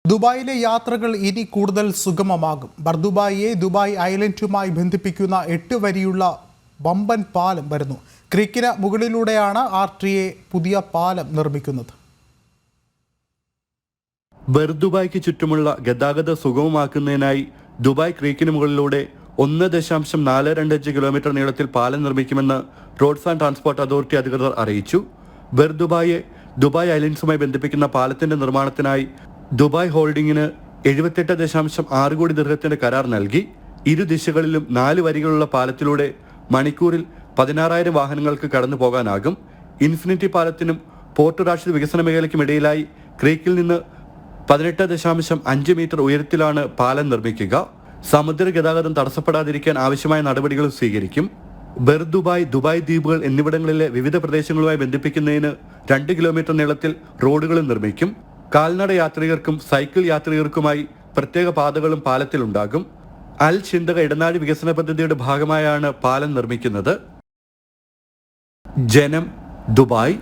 ദുബായിലെ യാത്രകൾ ഇനി കൂടുതൽ സുഗമമാകും. ബർദുബായിയെ ദുബായ് ഐലൻഡുമായി ബന്ധിപ്പിക്കുന്ന 8 വരിയുള്ള വമ്പൻ പാലം വരുന്നു. ക്രീക്കിന് മുകളിലൂടെയാണ് RTA പുതിയ പാലം നിർമ്മിക്കുന്നത്. ബർദുബായിക്ക് ചുറ്റുമുള്ള ഗതാഗതം സുഗമമാക്കുന്നതിനായി ദുബായ് ക്രീക്കിന് മുകളിലൂടെ 1.425 കിലോമീറ്റർ നീളത്തിൽ പാലം നിർമ്മിക്കുമെന്ന് റോഡ്സ് ആൻഡ് ട്രാൻസ്പോർട്ട് അതോറിറ്റി അധികൃതർ അറിയിച്ചു. ബർദുബായിയെ ദുബായ് ഐലൻഡ്സുമായി ബന്ധിപ്പിക്കുന്ന പാലത്തിന്റെ നിർമ്മാണത്തിനായി ദുബായ് ഹോൾഡിംഗിന് 78.6 കോടി ദിർഹത്തിന്റെ കരാർ നൽകി. ഇരു ദിശകളിലും 4 വരികളുള്ള പാലത്തിലൂടെ മണിക്കൂറിൽ 16,000 വാഹനങ്ങൾക്ക് കടന്നു പോകാനാകും. ഇൻഫിനിറ്റി പാലത്തിനും പോർട്ട് റാഷിദ് വികസന മേഖലയ്ക്കും ഇടയിലായി ക്രീക്കിൽ നിന്ന് 18.5 മീറ്റർ ഉയരത്തിലാണ് പാലം നിർമ്മിക്കുക. സമുദ്ര ഗതാഗതം തടസ്സപ്പെടാതിരിക്കാൻ ആവശ്യമായ നടപടികൾ സ്വീകരിക്കും. ബർദുബായ്, ദുബായ് ദ്വീപുകൾ എന്നിവിടങ്ങളിലെ വിവിധ പ്രദേശങ്ങളുമായി ബന്ധിപ്പിക്കുന്നതിന് 2 കിലോമീറ്റർ നീളത്തിൽ റോഡുകളും നിർമ്മിക്കും. കാൽനട യാത്രികർക്കും സൈക്കിൾ യാത്രികർക്കുമായി പ്രത്യേക പാതകളും പാലത്തിലുണ്ടാകും. അൽ ഷിന്തക ഇടനാഴി വികസന പദ്ധതിയുടെ ഭാഗമായാണ് പാലം നിർമ്മിക്കുന്നത്. ജനം, ദുബായ്.